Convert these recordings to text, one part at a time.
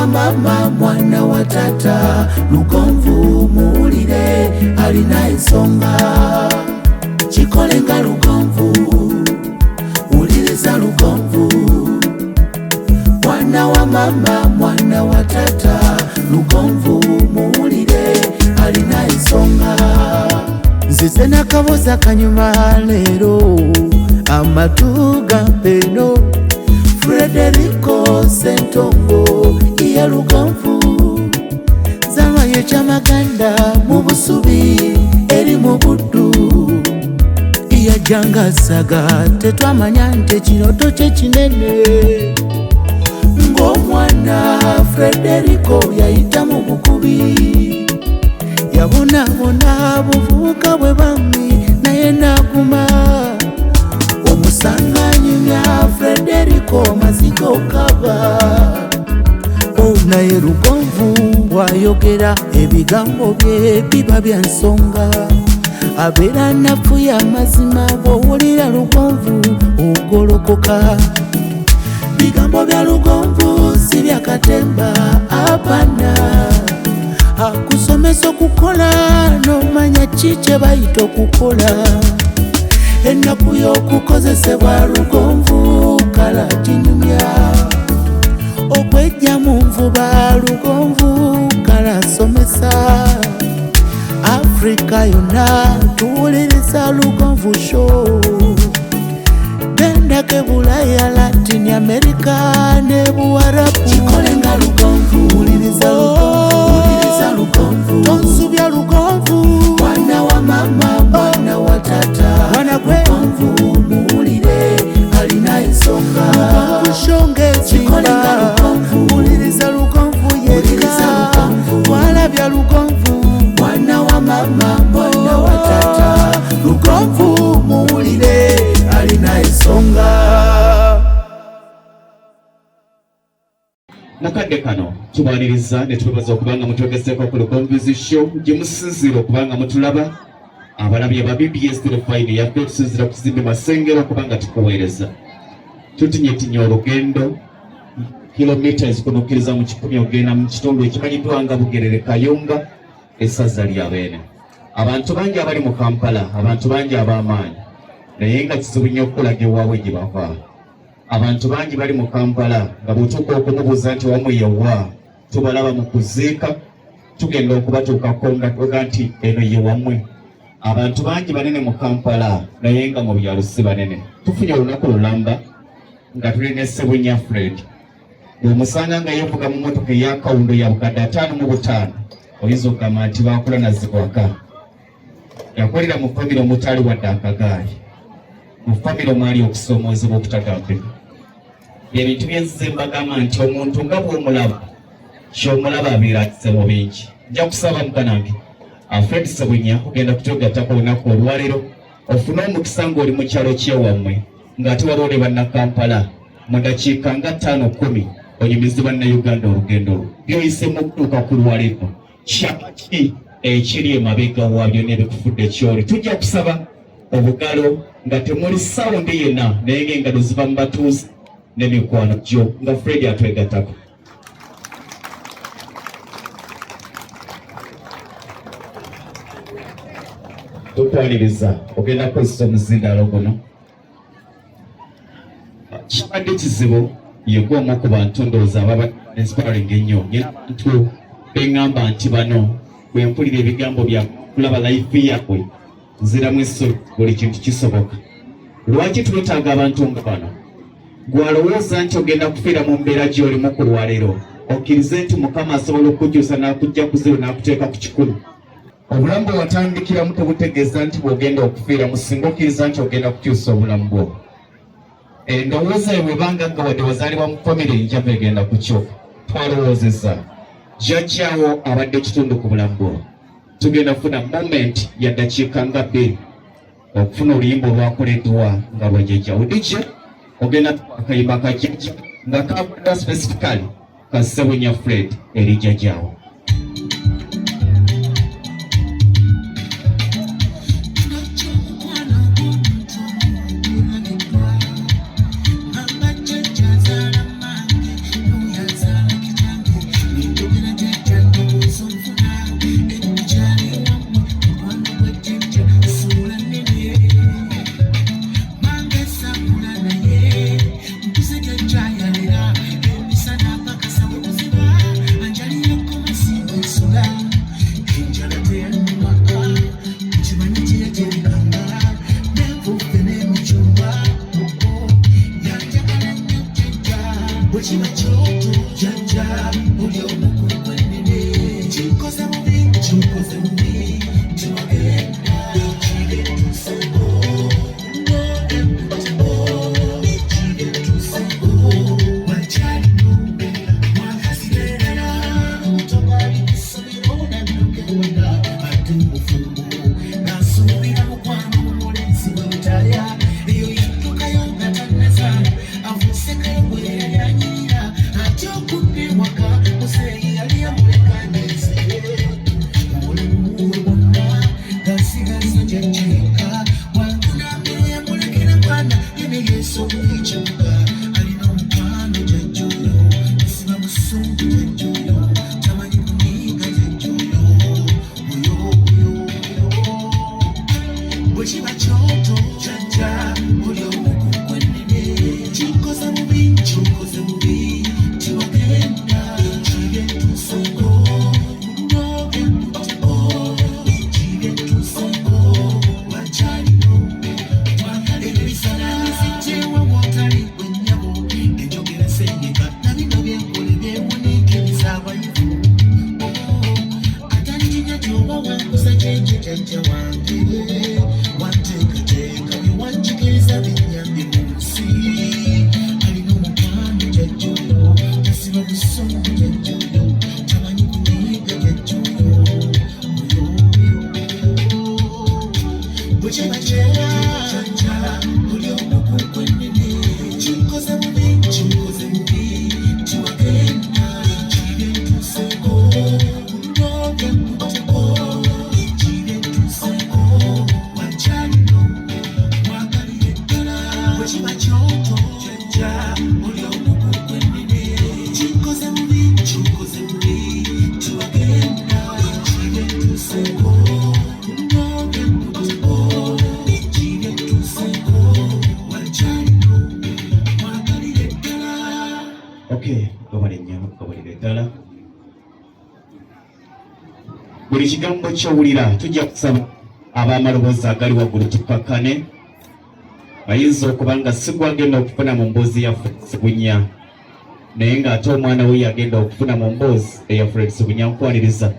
wa mama mwana wa tata Lugonvu muwulire alina ensonga kikole nga Lugonvu wuliriza Lugonvu mwana wa mama mwana wa tata Lugonvu muwulire alina ensonga nzize nakaboza kanyuma leero amatu gampeno Frederico Sentongo iya Lugonvu zalwayo kyamaganda mu busubi eri mu buddu iya jangasaga tetwamanya nti ekinoto kye kinene ng'omwana Frederico yayita mu bukubi yabonabona buvubuka bwe bami naye naguma omusanganyumya Frederico mazigo kaba naye Lugonvu bwayogera ebigambo bye biba bya nsonga abeera nafuye amazima bw'owulira Lugonvu ogolokoka bigambo bya Lugonvu si bya katemba apana akusomesa okukola n'omanya ki kye bayita okukola ennaku y'okukozesebwa Lugonvu kala kinyumya okwejja mu nvuba Lugonvu kala somesa Afrika yonna tuwuliriza Lugonvu show genda ke Bulaya Latin America ne Buwarabu kikole nga Lugonvu wuliriza Lugonvu tonsubya Lugonvu mwana wa mama mwana wa tata Lugonvu muwulire alina ensonga kikole nga Lugonvu wuliriza Lugonvu yekka walabya Lugonvu mwana wa mama mwana wa tata Lugonvu muwulire alina ensonga nakadde kano tubaliriza ne tubebaza okubanga mutwegezeko ku Lugonvu show gye musinzira okubanga mutulaba abalabye ba BBS telefine yaffe tusinzira kuzimba masengero okubanga tukuweereza tutinyetinye olugendo kilomita ezikunukkiriza mu 10 ogenda mu kitundu ekimanyiddwa nga Bugerere Kayunga essaza lya Beene abantu bangi abali mu Kampala abantu bangi ab'amaanyi naye nga kizibu nnyo okulaga ewaabwe gye bava abantu bangi bali mu Kampala nga bw'otuuka okumubuuza nti wamu yewa tubalaba mu kuziika tugenda okubatuukako nga twoga nti eno ye wammwe abantu bangi banene mu Kampala naye nga mu byalo si banene tufunye olunaku lulamba nga tuli ne Ssebunya Fred bw'omusanga nga yeevuga mu mmotoka eya kawundo ya bukadde 55 oyinza okugamba nti baakula nazikwaka yakolera mu famire omutali wadde akagaali mu famire omwali okusoomoozebwa okutagambika ebintu byenzize mbagamba nti omuntu nga bw'omulaba ky'omulaba abeera akize mu bingi nja kusaba mukanange Fred Ssebunya ogenda kutwegattako olunaku olwaleero ofune omukisa ng'oli mu kyalo kyewammwe ng'ate waba oli bannakampala mu dakiika nga 5-10 onyumizi bannayuganda olugendo lwo byoyisemu okutuuka ku lwaleero kyaki ekiri emabega waabyo n'ebikufudde kyoli tujja kusaba obugalo nga temuli sawundi yenna naye ng'engalo ziva mu batuuzi n'emikwano gyo nga Fred atwegattako tutwaliriza ogenda kukozesa omuzindaalo guno kibadde kizibu yegwa omu ku bantu ndowooza ababa inspiring ennyo abantu beŋŋamba nti bano bwe mpulira ebigambo bya kulaba life yaabwe nziramu essuubi buli kintu kisoboka lwaki twetaaga abantu nga bano gwalowooza nti ogenda kufiira mu mbeera gy'olimu ku lwaleero okkirize nti Mukama asobola okujjusa n'akujja ku 0 n'akuteeka ku 100 obulamu bwe watandikiramu tebutegeeza nti bw'ogenda okufiira musinga okkiriza nti ogenda kukyusa obulamu bwo endowooza yo bwebanga nga wadde wazaalibwa mu famire enjava egenda kukyuka twalowoozeza jjajjaawo abadde ekitundu ku bulamu bwo tugenda kufuna moment ya ddakiika nga 2 okufuna oluyimba olwakoleddwa nga lwajjajja udije ogenda akayimba kajjajja nga kakwata specifically ka Ssebunya Fred eri jjajjaawo buli omu kukwenene kikoze mubi kikoze mubi tubagenda ekire tusengo ekire tusengo wakyali numbe mwakasirera mutogali kisomero nabyokewenda ate mufumbo nasuubira mukwano mulenzi wemutalya eyo yaddukayo nga tannazala avusekayo bwe yali anyirira ate okudde waka museeyi yali amuleka neze omulimu we bonna gasigaza jajjeka wantunambiro yamulekera mwana yene yeesobula ekibuga alina omukwano jajjoyo esiba musungu jajjoyo tamanyi kunyiiga jajjoyo bwe kiba kyoto jajja buli omu kukwenene kikoze mubi kikoze mubi tibagenda ekire tusengo ekire tusengo wakyali nombe ebisala bizijjewa wotali gwennyabo enjogera sengeka nabino byenkole byewuniikiriza abayivu atalijinya gyoba wanguza kyekyo jajja wange wanteekateeka byewanjigiriza binnyambye mu nsi alina omukwano jajjoyo tasiba busungu jajjoyo tamanyi kunyiiga jajjoyo bwe kiba kyera jajja buli omu kukwenene kikoze mubi kikoze mubi tibagenda ekire tusengo ekire tusengo wakyali nombe mwagalire ddala bwe kiba kyoto jajja buli omu kukwenene kikoze mubi kikoze mubi tibagenda ekire tusengo ekire tusengo wakyali nombe mwagalire ddala. Okay, gabale nnyo gabalire ddala. Buli kigambo ky'owulira tujja kusaba ab'amaloboozi agali waggulu tupakkane bayinza okuba nga si gwagenda okufuna mu mboozi ya Fred Sebunya naye ng'ate omwana we yagenda okufuna mu mboozi eya Fred Sebunya nkwaniriza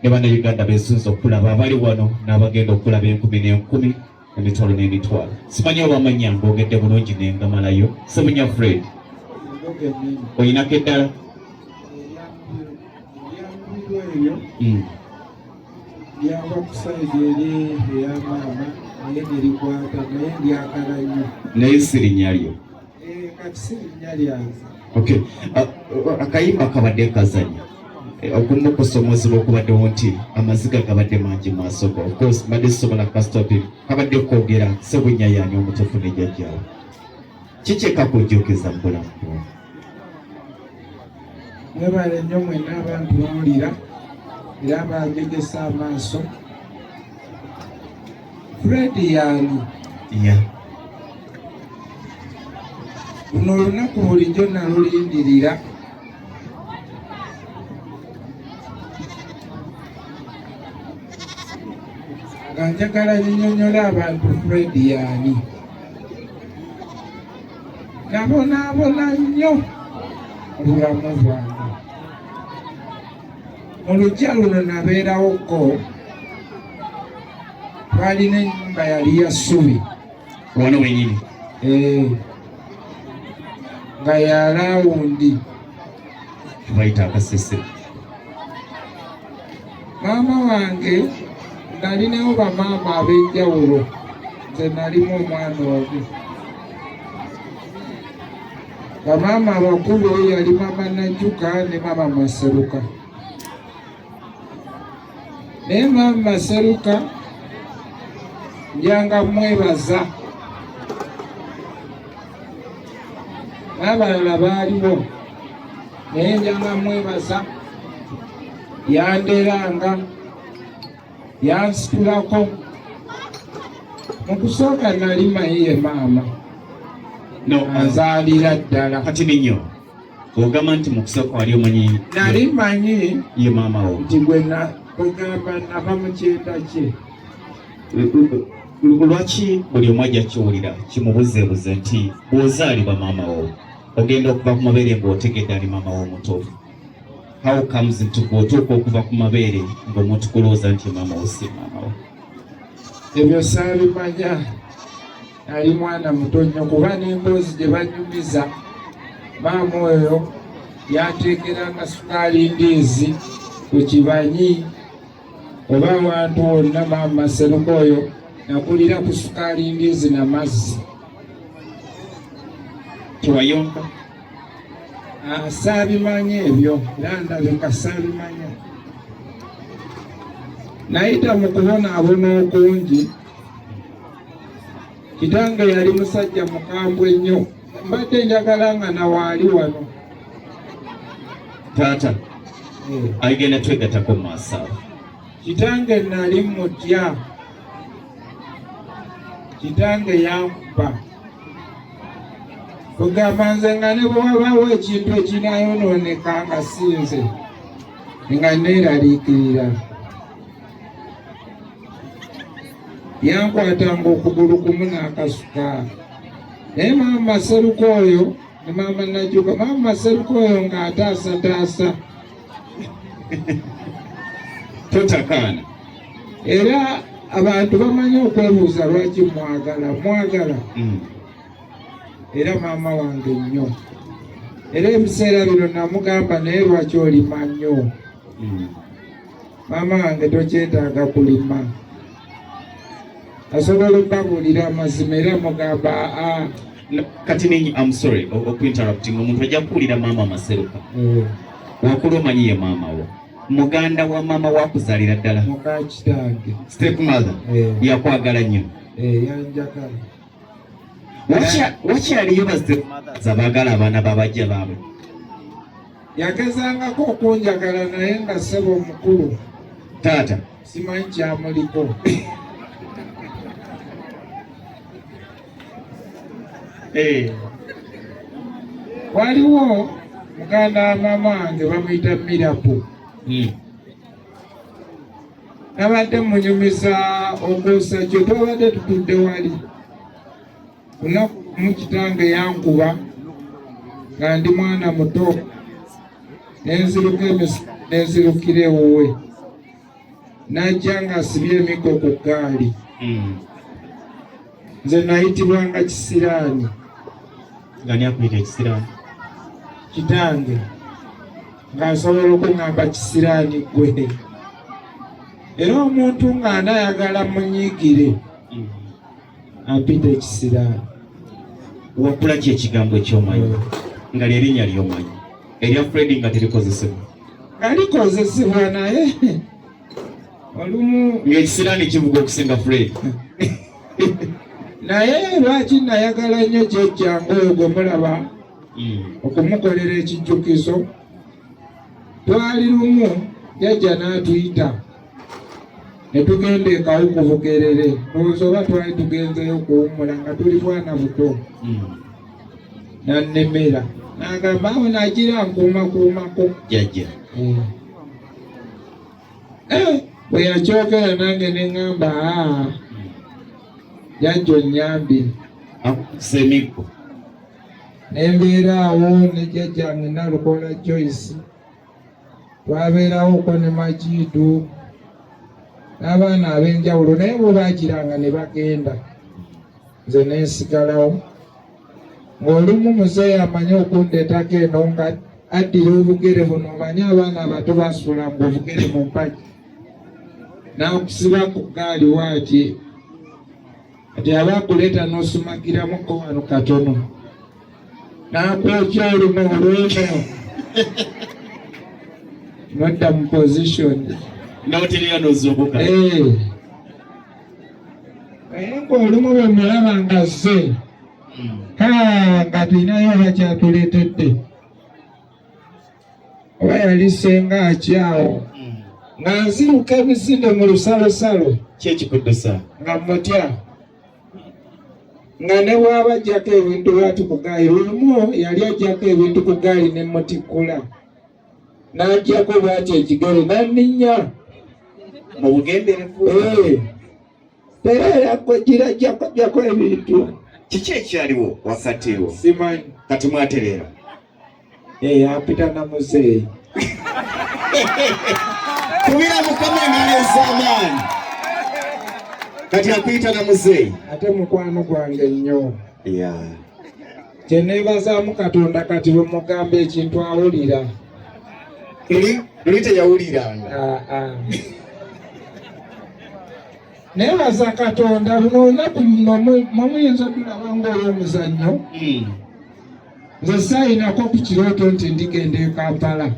ne bannayuganda beesunze okulaba abali wano n'abagenda okulaba 10,000 emitwalo n'emitwalo. Simanyi oba amanya ng'ogedde bulungi ne ngamalayo. Sebunya Fred, oyinako eddala? lyava ku sayidi eri ey'amaama naye nerikwata naye lyagala nnyo naye si linnya lyo. kati si linnya lyange. Okay, akayimba kabadde kazanya okumu kusomozebwa okubaddewo nti amaziga gabadde mangi mu maaso go. Of course mbadde sisobola kasitopi kabadde kwogera Sebunya yaani omutefu ne jjajjaawe. Kiki ekakujjukiza mu bulamu bwo? Mwebale nnyo mwenna abantu bawulira era banjegesa amaaso. Fred yaani Yeah. luno olunaku bulijjo nalulindirira nga njagala nnyonnyole abantu Fred yaani. Nabonaabona nnyo obulamu bwange. Mu luggya luno nabeerawoko twalina ennyumba yali ya ssubi. Wano wenyini? Nga ya laawundi. Bayita akasese. Maama wange nalinayo bamaama ab'enjawulo, nze nalimu omwana omu. Bamaama abakulu yali Maama Najjuka ne Maama Maseruka. Naye Maama Maseruka njanga mwebaza. N'abalala baaliwo naye njanga mwebaza. Yanderanga, yansitulako. Mu kusooka nali manyi ye maama. No, Anzaalira ddala. kati ninyo ogamba nti mu kusooka wali omanyi Nali manyi ye maama wo. nti gwe kwegamba nava mu kyenda kye. Lwaki buli omu ajja kiwulira kimubuzeebuze nti bw'ozaalibwa maama wo ogenda okuva ku mabeere ng'otegedde ali maama wo omutuufu? how comes ntukuotuuka okuva ku mabeere ng'omuntu kulowooza nti maama wo si maama wo? Ebyo saabimanya, ali mwana muto nnyo kuba n'emboozi gye banyumiza maama oyo yateekeranga sukaali ndiizi ku kibanyi oba abantu wonna. maama Seruka oyo nakulira ku sukaali ndiizi na mazzi. Tiwayomba? Saabimanya ebyo era ndabika saabimanya. Nayita mu kubonaabona okungi. Kitange yali musajja mukambwe nnyo, mbadde njagala nga nawaali wano. Taata ayigenda twegatako mu maaso awo. Kitange nali mutya, kitange yankuba kugamba nze nga ne bw'wabaawo ekintu ekinayonooneka nga sinze nga neeraliikirira. Yankwatanga okugulu kumu n'akasukaali. Naye maama Seruka oyo ne maama Najjuga, maama Seruka oyo ng'ataasataasa. Totakaana. Era abantu bamanyi okwebuuza lwaki mwagala. Era maama wange nnyo. Era ebiseera bino namugamba naye lwaki olima nnyo? Maama wange tokyetaaga kulima. Asobola okubabuulira amazima era mugamba kati ninyi I'm sorry okuinterrupting. Omuntu ajja kuwulira maama Maseruka. Wakulu omanyi ye maama wo. Muganda wa maama wakuzaalira ddala. Muka kitange. Stepmother. Yakwagala nnyo. Yanjagala. Wakyaliyo ba stepmothers abaagala abaana babajja baabwe? Yagezangako okunjagala naye nga ssebo omukulu. Taata simanyi kyamuliko. Waliwo muganda wa maama wange bamuyita Mirapu. Nabadde munyumiza okuusa kyo twabadde tutudde wali. Lunaku mu kitange yankuba nga ndi mwana muto nenzirukira ewuwe. Najja nga asibye emiggo ku ggaali. Nze nayitibwanga Kisiraani. Ngani akuyita Kisiraani? Kitange ng'asobola okuŋŋamba Kisiraani ggwe. Era omuntu ng'anayagala munyiigire ampita Kisiraani. Wakula ki ekigambo ekyomanyi nga ly'erinnya ly'omanyi erya Fred nga terikozesebwa? Nga likozesebwa naye olumu ng'Ekisiraani kivuga okusinga Fred. naye lwaki nayagala nnyo Jjajjange oyo gwe mulaba okumukolera ekijjukizo. Twali lumu Jjajja n'atuyita ne tugenda e Kawukubugerere. Ndowooza oba twali tugenzeyo kuwummula nga tuli bwana buto. Nannemera n'agamba awo nagira nkuumakuumako Jjajja. Bwe yakyogera nange ne ŋŋamba Jjajja onnyambye. Akukuse emiggo. Ne mbeera awo ne Jjajjange Nalukola Joyce. Twabeerawo ko ne Majidu n'abaana ab'enjawulo naye bo baakiranga ne bagenda. Nze ne nsigalawo. Ng'olumu muzeeyi amanyi okundeetako eno nga addira obugere buno. Omanyi abaana abato basuulanga obugere mu mpagi. N'akusiba ku ggaali waati. Kati aba akuleeta n'osumagiramuko wano katono. N'akwokya olumu olw'eno. Nodda mu position. N'oterera n'ozuukuka. Naye ng'olumu bwe mulaba nga azze. Nga tulinayo oba kyatuleetedde. Oba yali senga akyawo. Nga nziruka emisinde mu lusalosalo. Ki ekikuddusa? Nga mutya. Nga ne bw'aba ajjako ebintu lwati ku ggaali. Lumu yali ajjako ebintu ku ggaali ne mutikkula. N'ajjako bw'ati ekigere n'anninnya. Mu bugenderevu. Era gira ajjako ebintu. Kiki ekyaliwo wakati wo? Simanyi. Kati mwatereera. Apita na muzeeyi. Kubira Mukama engalo ez'amaanyi. Kati akuyita na muzeeyi. Ate mukwano gwange nnyo. Yeah. Kye neebazaamu Katonda kati bwe mugamba ekintu awulira. Luli teyawuliranga. Neebaza Katonda luno olunaku luno muyinza okulaba ng'olw'omuzannyo. Nze saayinako ku kirooto nti ndigenda e Kampala.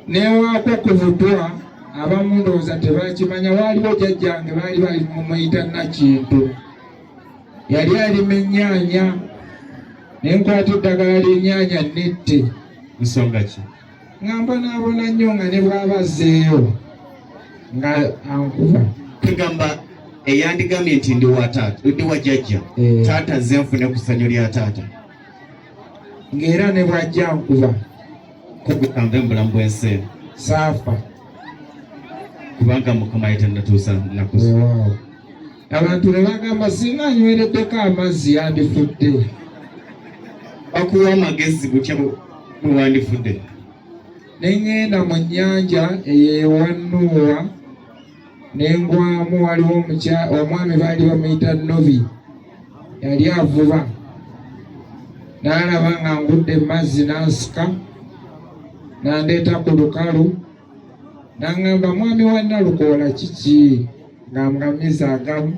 Neewaako kuvudwa abamu ndowooza tebakimanya, waaliwo jjajjange baali mumuyita Nakintu. Yali alima ennyaanya ne nkwata eddagala ly'ennyaanya nette. Nsonga ki? Nga mbonaabona nnyo nga ne bw'abazzeeyo nga ankuba. Tugamba eyandigambye nti ndi wa taata, ndi wa jjajja. Taata nze nfune ku ssanyu lya taata. Ng'era ne bw'ajja nkuba. Kugukambe mu bulamu bw'ensi eno. Saafa. Kubanga Mukama yatannatuusa nnaku zo. Abantu ne bagamba singa anywereddeko amazzi yandifudde. Bakuwa amagezi butya bwe wandifudde. Ne ngenda mu nnyanja eyeewa Nuuwa ne ngwamu. Waliwo omwami baali bamuyita Nobi, yali avuba. N'alaba nga ngudde mu mazzi n'ansika n'andeeta ku lukalu. N'aŋŋamba mwami wa Nalukoola kiki? Ng'amugamiza agamu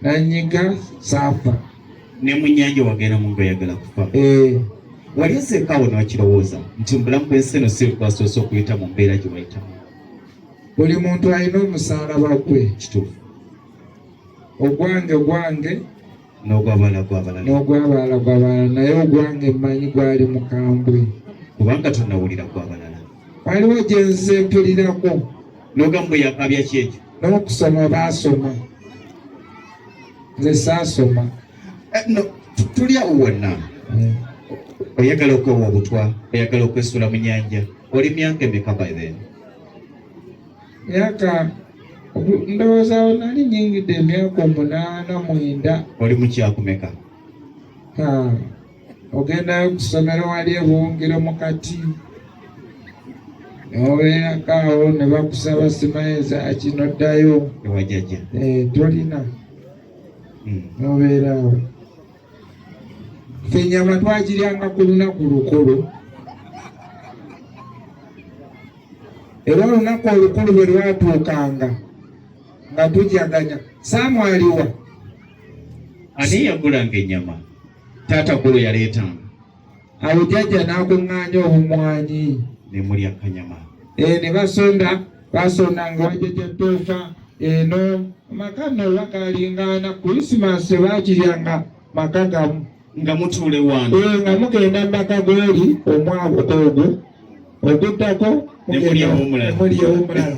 n'annyiga saafa. Ne mu nnyanja wagenda mu ng'oyagala kufa. Wali oseekaawo n'okirowooza nti mu bulamu bw'ensi eno si lukwasoose okuyita mu mbeera gye wayitamu. Buli muntu alina omusaalaba gwe. Kituufu. Ogwange gwange n'ogw'abalala gw'abalala. N'ogw'abalala gw'abalala, naye ogwange mmanyi gwali mukambwe. Kubanga tonnawulira gw'abalala. Waliwo gye nze mpulirako. N'ogamba yakabya ki ekyo? N'okusoma baasoma. Nze saasoma. Tuli awo wonna. Oyagala okwewa obutwa, oyagala okwesuula mu nnyanja. Oli myaka emeka by then? Myaka ndowooza nali nnyingidde emyaka 8-9. Oli mu kyakumeka? Ogendayo ku ssomero wali ebuwungiro mu kati. Obeerako awo ne bakusaba simayeza kinoddayo. Ewa jjajja? Tolina. N'obeerawo. Ffe ennyama twagiryanga ku lunaku lukulu. Era olunaku olukulu bwe lwatuukanga nga tujaganya. Saamwaliwa. Ani yagulanga ennyama? Taata gulu yaleetanga. Awo jjajja n'akuŋŋaanya obumwanyi. Ne mulya akanyama. Ne basondanga wajjajja ttoofa eno. Amaka nno bakalingana. Krisimansi baagiryanga maka gamu. Nga mutuule wano. Nga mugenda maka gw'oli omwago ogwo. Oguddako nemulyawo omulala.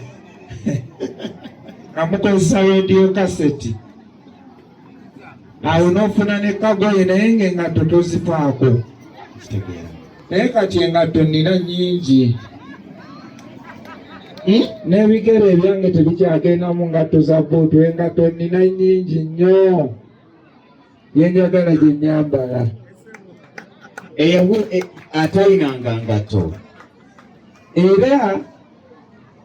Nga mukozesa rediyo kaseti. Awo n'ofuna ne kagoye naye ng'engatto tozifaako. Naye kati engatto nnina nnyingi. N'ebigere ebyange tebikyagenda mu ngatto za bbuutu. Engatto nnina nnyingi nnyo. Yenjagala gye nnyambala. Atayinanga ngatto. Era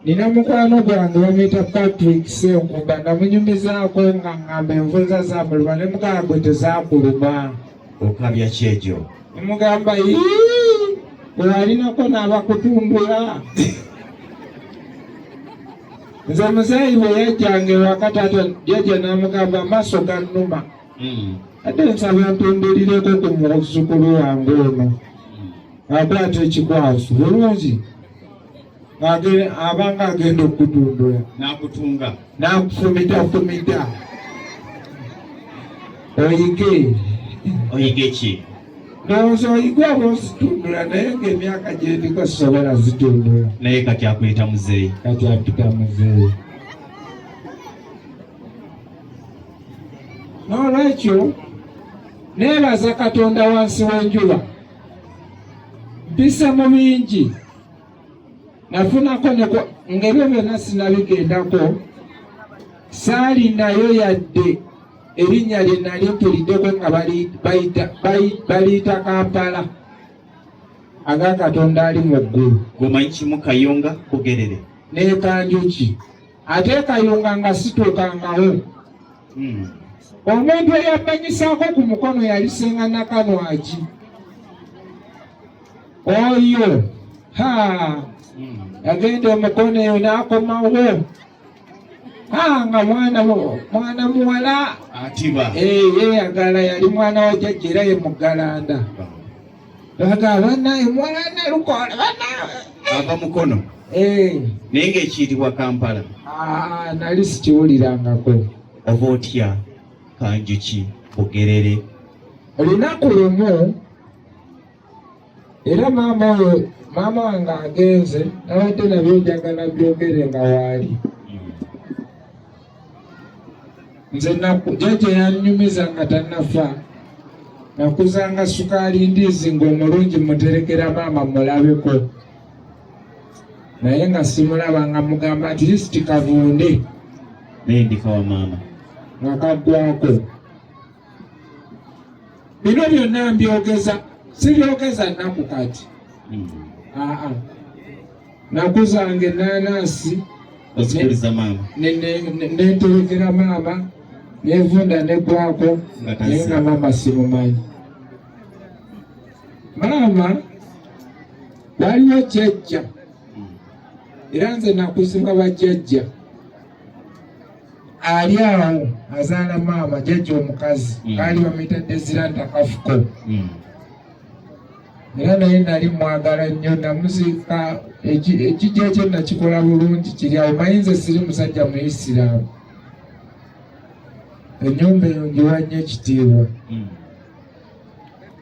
nina mukwano gwange bamuyita Patrick Senkuba, namunyumizaako nga ŋŋamba envunza zaamuluma ne mugamba gwe tezaakuluma. Okabya ki ekyo? Nemugamba wewalinako n'abakutumbula. Nze muzeeyi bwe yajjanga ewaka taata jjajja n'amugamba amaaso gannuma. Ate nsaba ntumbulireko ku muzzukulu wange ono. Akwata ekikwaso bulungi. Abanga agenda okutundula. N'akutunga. N'akufumita. Oyige ki? Ndowooza oyige oba ozitundula naye ng'emyaka gyendiko sisobola zitundula. Naye kati akuyita muzeeyi. Kati apita muzeeyi. N'olwekyo neebaza Katonda wansi w'enjuba. Mpise mu bingi. Nafunako ng'ebyo byonna sinabigendako. Saalinayo yadde erinnya lye nali mpuliddeko nga baliyita Kampala. aga Katonda ali mu ggulu. Gomanyi kimu Kayonga Bugerere Ne Kanjuki. Ate Kayonga nga situukangawo. Omuntu eyamanyisako ku mukono yali Ssenga Nakanwagi. Oyo yagenda omukono eyo n'akomawo. Nga mwana muwala atiba yeeyagala, yali mwana wa jjajja era ye Muggalanda. Baga bannaye muwala Nalukola ava mukono naye ng'ekiyitibwa Kampala. Nali sikiwulirangako. Oba otya Kanjuki Bugerere? Olunaku lumu era maama wange agenze, nabadde nabyo njagala byogere nga waali. Nze jjajja yannyumiza nga tannafa, nakuzanga sukaali ndiizi ng'omulungi muterekera maama mulabeko. Naye nga simulaba, nga mugamba nti lisiti kavunde naye ndikawa maama nga kaggwako. Bino byonna mbyogeza, sibyogeza nnaku kati. Nakuzanga ennaanansi ozikuliza maama nenterekera maama, nevunda neggwako, naye nga maama simumanyi. Maama waliwo jjajja, era nze nakuzibwa bajjajja. Ali awo azaala maama, jjajja omukazi, kaali bamuyita Desiranta Kafuko. Era naye nali mwagala nnyo, namuziika. Ekijja ekyo nakikola bulungi kiri awo. Manyi nze siri musajja Muisiraamu. Ennyumba eyo ngiwa nnyo ekitiibwa.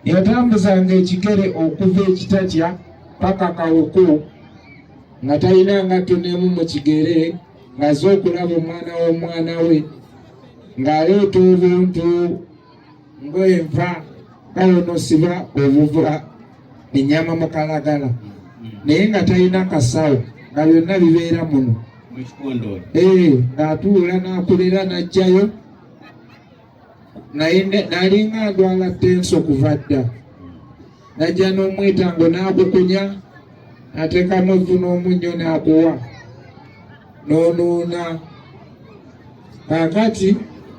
Yatambuzanga ekigere okuva ekitatya paka Kawuku, nga talina ngatto n'emu mu kigere, ng'azze okulaba omwana w'omwana we, ng'aleeta obuntu ng'enva kayonosiba obuva ennyama mu kalagala, naye nga talina kasawo, nga byonna bibeera muno. Ng'atuula n'akulera n'ajjayo, nalinga ndwala tenso kuva dda. Najja n'omwetango n'agukunya, n'ateekamu evvu n'omunnyo n'akuwa, n'onuuna. Kaakati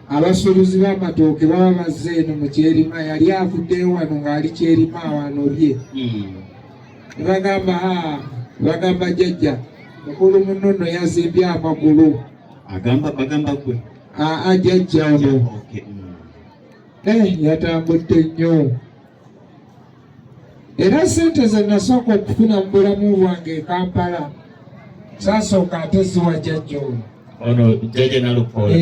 abasuubuzi b'amatooke baba bazze eno mu Kyerima, yali avuddeyo wano ng'ali Kyerima wano bye. Ne bagamba jjajja mukulu munono yazimbye amagulu. Bagamba gwe? Jjajja ono yatambudde nnyo. Era ssente ze nasooka okufuna mu bulamu bwange e Kampala, saasooka ate ziwa jjajja ono. Jjajja Nalukola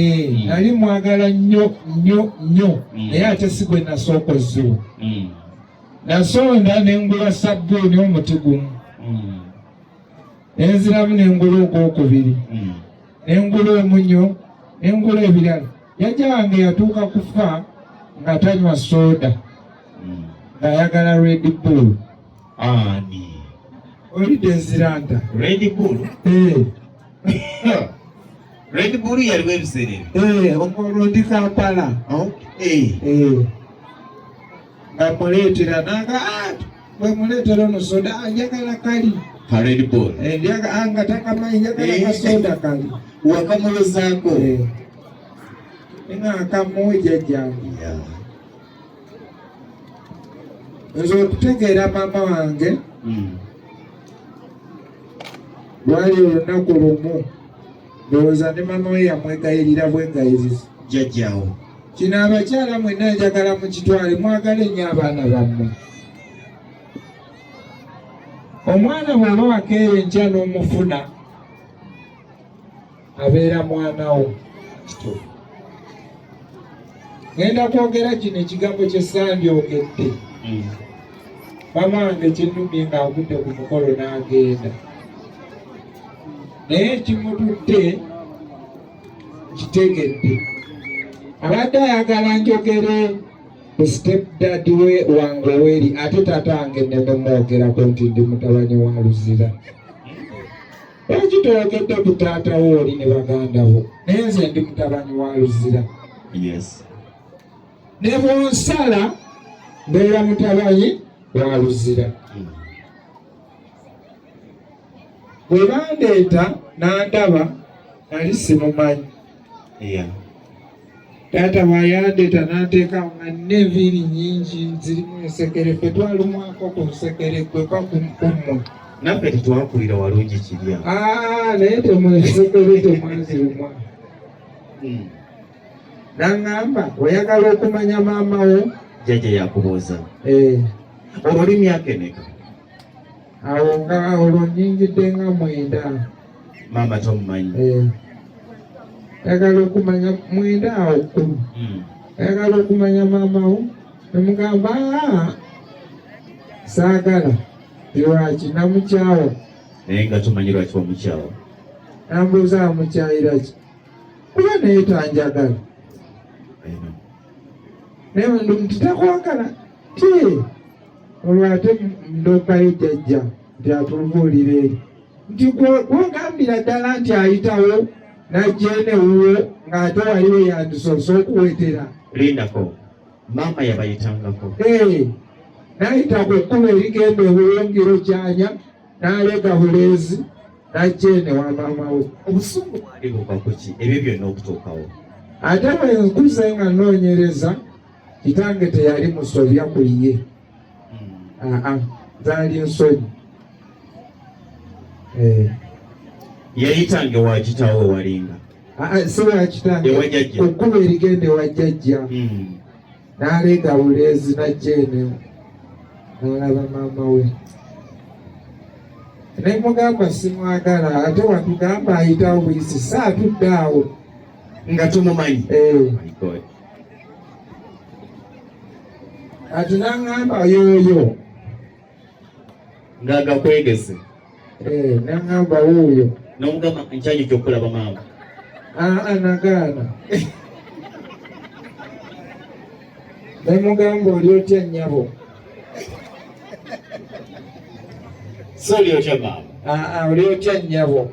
nali mwagala nnyo nnyo nnyo, naye ate si gwe nasooka ozziwa. Nasonda nengula sabbuuni omuti gumu, nenziramu nengula ogwokubiri, nengula omunnyo, nengula ebirala. Jjajja wange yatuuka kufa nga tanywa soda, ng'ayagala Red Bull. Ani Oli Desiranta Red Bull? Red Bull yaliwo ebiseera omulwo ndi Kampala. Nga muleetera nanga bwe muleetera ono soda, njagala kali ka Red Bull, nga takamanyi njagala kasoda kali. Wakamulozaako nga akamuwe jjajjange. Nze okutegeera maama wange, lwali olunaku lumu, ndowooza ne maama we yamwegayirira bwegayiriza. Jjajjaawo Kino abakyala mwenna njagala mukitwale, mwagale nnyo abaana bammwe. Omwana bw'oba wakeera enkya n'omufuna, abeera mwana wo. Ngenda kwogera kino ekigambo kye sandyokedde. Maama wange kinnumye ng'agudde ku mukolo n'agenda. Naye ekimutudde kitegedde. Abadde ayagala njogere ku stepdad we wange weri, ate taata wange ne mumwogerako nti ndi mutabani wa Luzira. Lwaki toyogedde ku taata wo oli ne baganda bo? Naye nze ndi mutabani wa Luzira. Ne bw'onsala mbeera mutabani wa Luzira. bwe bandeeta n'andaba nali simumanyi. Taata bw'ayandeeta n'anteekawo nga nina enviiri nnyingi zirimu ensekere, ffe twalumwako ku nsekere kweka kummwe. Naffe tetwakulira walungi kirya. Naye temwensekere temwazirumwa. N'aŋŋamba oyagala okumanya maama wo? Jjajja yakubuuza. Olwo oli myaka emeka? Awo nga olwo nnyingidde nga 9. Maama tomumanyi? Ayagala okumanya 9 awo 10. Ayagala okumanya maama wo? Nemugamba saagala. Lwaki namukyawa? Naye nga tumanyi lwaki wamukyawa. Nambuuza amukyayira ki? Kuba naye tanjagala. Naye titakwagala ti olwo ate ndookayo jjajja nti atubuulira eri nti gwogambira ddala nti ayitawo najjeene wuwo ng'ate waliwo yandisoose okuwetera. Lindako, maama yabayitangako. N'ayita ku kkubo erigenda obulungiro kyanya n'alega buleezi najjeene wa maama we. Obusungu bwali buva ku ki ebyo byonna okutuukawo? Ate bwe nkuze nga nnoonyereza kitange teyali musobya ku ye. Zaali nsonyi. Yayitange wa kitaawe walinga? Si wa kitange, ku kkubo erigenda ewa jjajja. N'alega buleezi najjeene n'alaba maama we. Ne mugamba simwagala, ate watugamba ayitawo buyisi saatudde awo. Nga tumumanyi? Ati n'aŋŋamba yooyo. Ng'agakwegese? N'aŋŋamba wuuyo. N'omugamba nkyanyi ky'okulaba maama? Nagaana. Ne mugamba oli otya nnyabo? So oli otya maama? Oli otya nnyabo?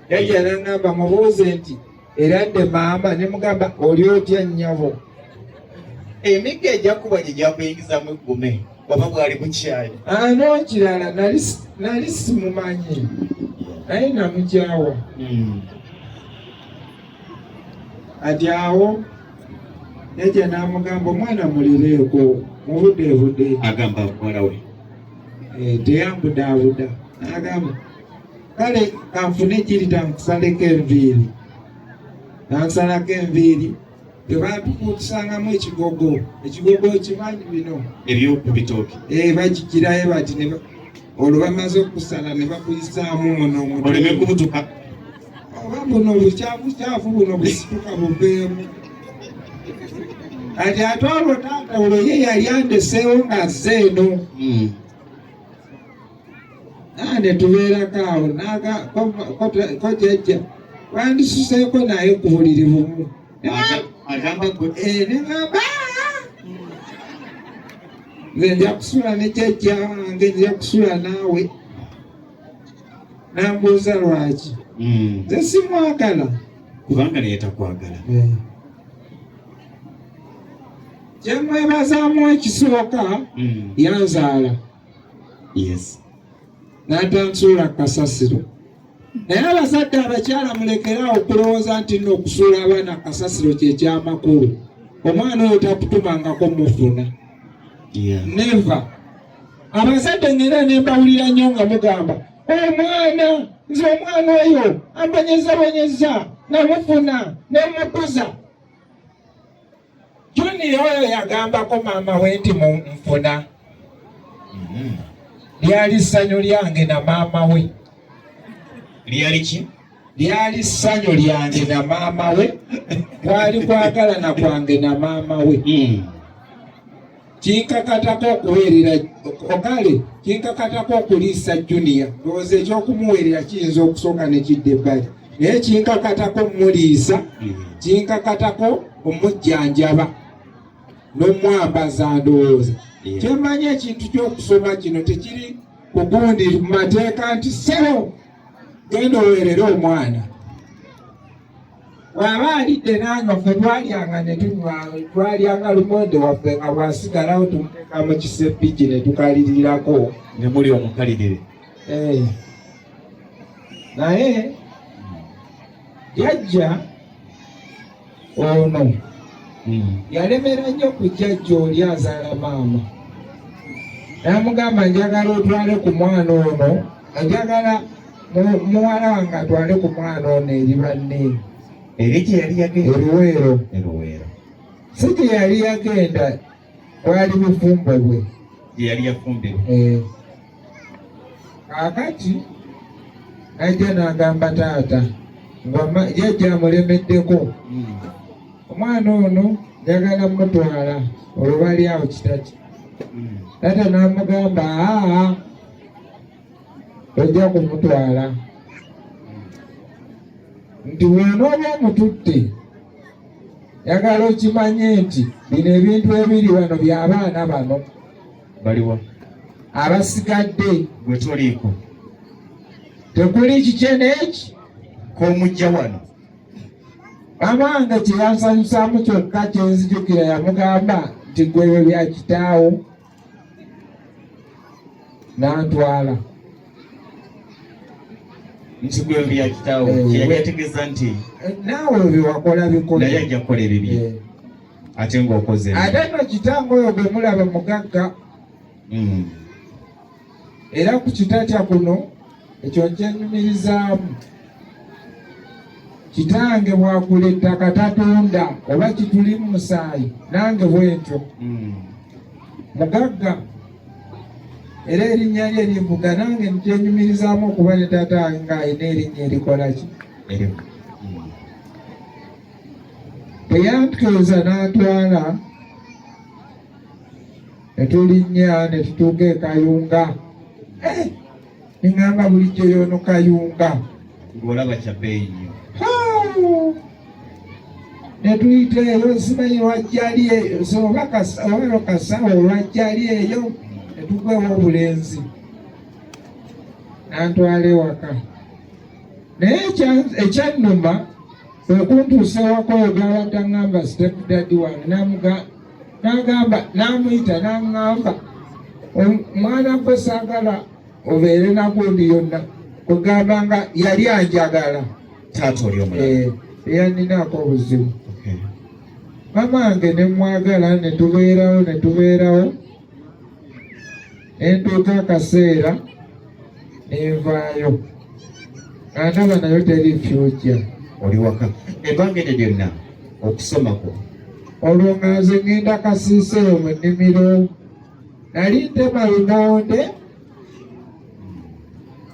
Yajja n'aŋŋamba mubuuze nti eradde maama, ne mugamba oli otya nnyabo? Emigga ejja kuba gye gyakuyingizamu eggume oba bwali bukyayi? N'ekirala nali simumanyi naye namukyawa. Ati awo yajja n'amugamba omwana mulireeko mubuddeebudde. Agamba muwala we? Teyambudaabuda. N'agamba kale kanfune kirita nkusaleko enviiri. Nansalako enviiri. Tebatukusangamu ekigogo. Ekigogo kimanyi bino ebyokubitooke. Bagikirayo bati olwo bamaze okusala ne bakuyisaamu muno oleme kubutuka. Oba buno bukyafukyafu buno busituka buveemu. Kati ate olwo taata olwo ye yali andeseewo ng'azze eno. Ne tubeerako awo ko jjajja wandisuseeko naye ku buliri bumu. Agamba gwe? Neŋŋamba nze nja kusula ne jjajja wange, nja kusula naawe. N'ambuuza lwaki? Nze simwagala. Kubanga naye takwagala. Kye mwebazaamu ekisooka yanzaala. N'atansuula kasasiro. Naye abazadde abakyala mulekeraawo okulowooza nti nno okusuula abaana kasasiro kyekyamakulu. Omwana oyo takutumangako mufuna. Neva. Abazadde ngenda ne mbawulira nnyo nga mugamba omwana, nze omwana oyo ambonyezabonyeza namufuna nemukuza. Junior oyo yagambako maama we nti mufuna. Lyali ssanyu lyange na maama we. Lyali ki? Lyali ssanyu lyange na maama we. Kwali kwagalana kwange na maama we. Kinkakatako okuweerera okale, kinkakatako okuliisa Junior. Ndowooza ekyokumuweerera kiyinza okusooka ne kidda ebbali. Naye kinkakatako muliisa, kinkakatako omujjanjaba n'omwambaza ndowooza. Kyemanyi ekintu ky'okusoma kino tekiri kugundi mu mateeka nti ssebo genda oweerere omwana. Bw'aba alidde n'anywa ffe twalyanga ne tunywa, twalyanga lumonde waffe nga bw'asigalawo tumuteeka mu kisepiki ne tukalirirako. Ne muli omukalirire? naye jajja ono yalemera nnyo ku jjajja oli azaala maama, n'amugamba njagala otwale ku mwana ono, njagala muwala wange atwale ku mwana ono eri banne. Eri gye yali yagenda? Eruweero. Si gye yali yagenda, bwali bufumbo bwe gye yali yafumbirwa. Kaakati najja n'agamba taata jjajja amulemeddeko, omwana ono njagala mutwala olubali awo kitaki. Taata n'amugamba aa ojja kumutwala, nti bw'onooba omututte yagala okimanye nti bino ebintu ebiri wano by'abaana bano baliwa abasigadde, gwe toliiko, tekuli kikyene eki k'omujja wano. maama wange kyeyansanyusaamu kyokka kyenzijukira yamugamba nti gwe bya kitaawo, n'antwala. Nti gwe bya kitaawo yategeeza nti naawe byewakola bikola, naye ajja kukola ebibye ate ng'okoze. ate no kitange oyo gwe mulaba mugagga, era ku kitatya kuno ekyo nkyenyumirizaamu. Kitange bwakuletta katatunda oba kitulimu musaayi, nange bwentyo mugagga, era erinnya lye livuga, nange nkyenyumirizaamu okuba ne taata wange ng'alina erinnya erikola ki. Teyantukeeza n'atwala, ne tulinnya ne tutuuka e Kayunga. Niŋŋamba bulijjo y'ono Kayunga, ng'olaba kya bbeeyi nnyo. ne tuyita eyo, simanyi lwajjali eyo oba kasawo lwajjali eyo, ne tugwewo obulenzi, n'antwala ewaka. Naye ekyannuma okuntuusa ewaka oyo g'abadde aŋŋamba step daddy wange, n'agamba n'amuyita n'aŋŋamba omwana gwe saagala obeere nagundi yonna, kugamba nga yali anjagala. Taata oli omulala teyaninaako obuzibu. Maama wange ne mwagala, ne tubeerawo, ne ntuuka akaseera ne nvaayo, andaba nayo teri future. oli waka ebbanga eryo lyonna okusomako. Olwo nga nze ŋŋenda kasiiseeyo mu nnimiro, nali ntema lumonde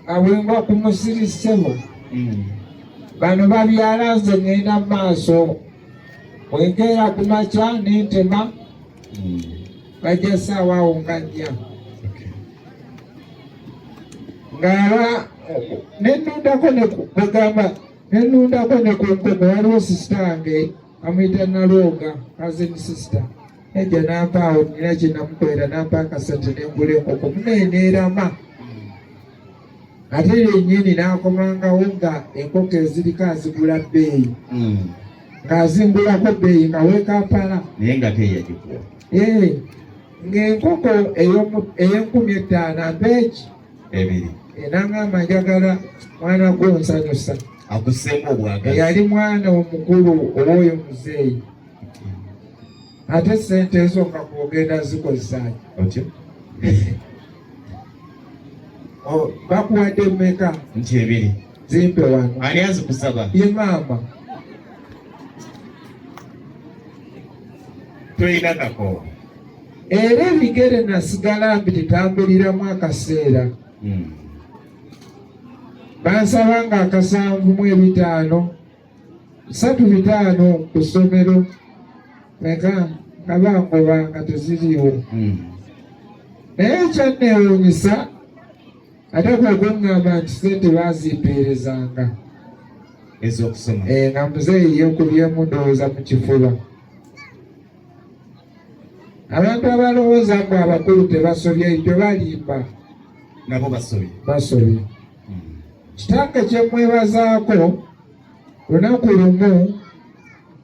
abwengwa ku musirisebo, bano babyala, nze ŋŋenda mu maaso. Bwenkeera ku makya ne ntema, bajja ssaawa awo nga nnya, ng'aba nennundako ne ku nkomo. Waliwo sisita wange amuyita Nalwoga, cousin sister, ejja n'ampaawo, nina kye namukolera, n'ampa akasente ne ngula enkoko, muneneerama. Ate yennyini n'akomangawo nga enkoko eziriko azigula bbeeyi, ng'azingulako bbeeyi nga w'e Kampala. naye nga teyagikuwa. Ng'enkoko ey'Enkumi-5 mpeeki ebiri, n'aŋŋamba njagala mwana gwo nsanyusa. akusemba obwagazi. Yali mwana omukulu ow'oyo muzeeyi, ate sente ezo nga bw'ogenda zikozesaayo. Otyo Bakuwadde mmeka? nti ebiri. Zimpe wano. Ani azikusaba? Ye maama. Toyina kakoowa. Era ebigere nasigala mbi tetambuliramu akaseera. Bansaba nga 7,500, 3,500 ku ssomero, meka nga bangoba nga teziriiwo. Naye ekyanneewuunyisa ate kwe kuŋŋamba nti sente baazimpeerezanga, ez'okusoma. nga muzeeyi yeekubyemu ndowooza mu kifuba. Abantu abalowooza mbu abakulu tebasobye ebyo balimba, nabo basobye. Kitange kye mwebazaako, lunaku lumu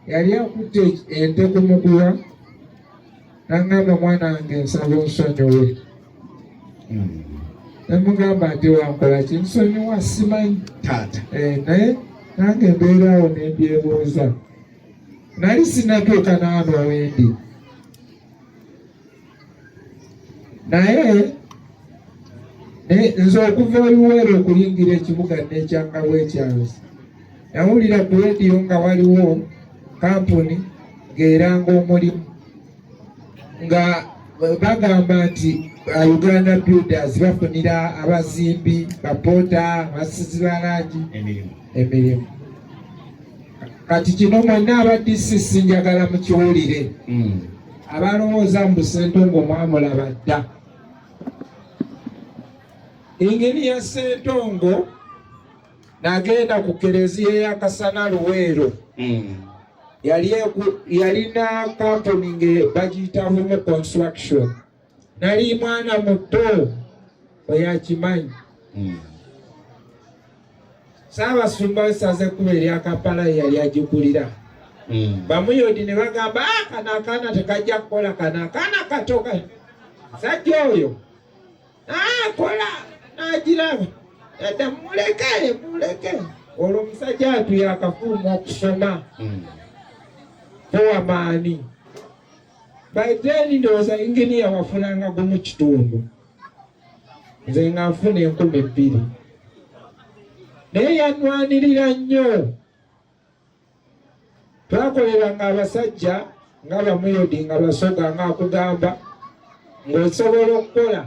yali akutte ente ku muguwa, n'aŋŋamba mwana wange nsaba onsonyiwe. nemugamba nti wankola kinsonyiwa simanyi taata naye nange mbeeraawo nembyebuuza nali sinatuuka naano wendi naye nze okuva oluweero okuyingira ekibuga nekyanga bwekyazi nawulira ku rediyo nga waliwo kampuni ng'eranga omulimu nga bagamba nti Uganda Builders bafunira abazimbi bapoota abasizi balangi emirimu kati kino mwenna aba DCC njagala mukiwulire abalowooza mu Ssentongo mwamulaba dda Ingeniya Ssentongo nagenda ku kereziya ya Kasana Luweero yalina kampuni nge bagiyita Vumu Construction nali mwana muto oyakimanyi Ssaabasumba w'essaza ekkubo erya Kampala yali agigulira bamuyodi ne bagamba kano akaana tekajja kukola kano akaana katoka sajja oyo kola n'agiraba yadda muleke olwo omusajja atu yakafuuma okusoma owamaani baiteni ndowooza ingeniya wafunanga gumu kitundu nze nga nfuna 2,000 naye yanwanirira nnyo twakoleranga abasajja nga bamuyodi nga basoga nga akugamba ng'osobola okukola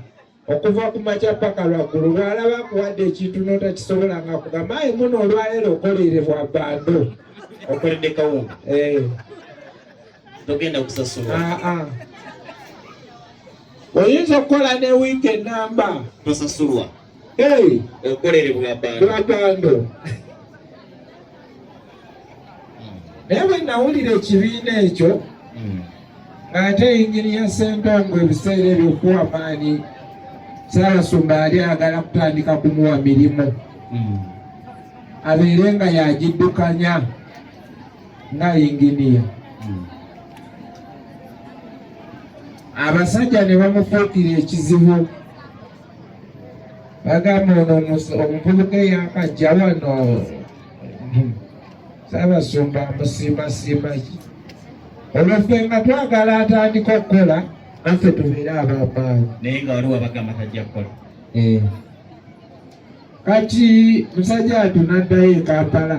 okuva ku makya paka lwaggulu lwalaba akuwadde ekintu n'otakisobola nga akugamba ayi muno olwaleero okolererwa bando okoledde kawunga togenda kusasulwa oyinza okukola ne wiiki enamba tosasulwa okolererwa bando naye bwe nawulira ekibiina ekyo ng'ate Ingeniya Ssentongo ebiseera ebyokuwa maani Ssaabasumba yali ayagala kutandika kumuwa mirimu abeere nga yagiddukanya nga inginiya abasajja ne bamufuukira ekizibu bagamba ono omuvubuka eyakajja wano Ssaabasumba amusiimasiima ki olwo ffe nga twagala atandika okukola naffe tubeere abamaanyi naye nga waliwo abagamba tajja kukola kati musajja atu n'addayo e Kampala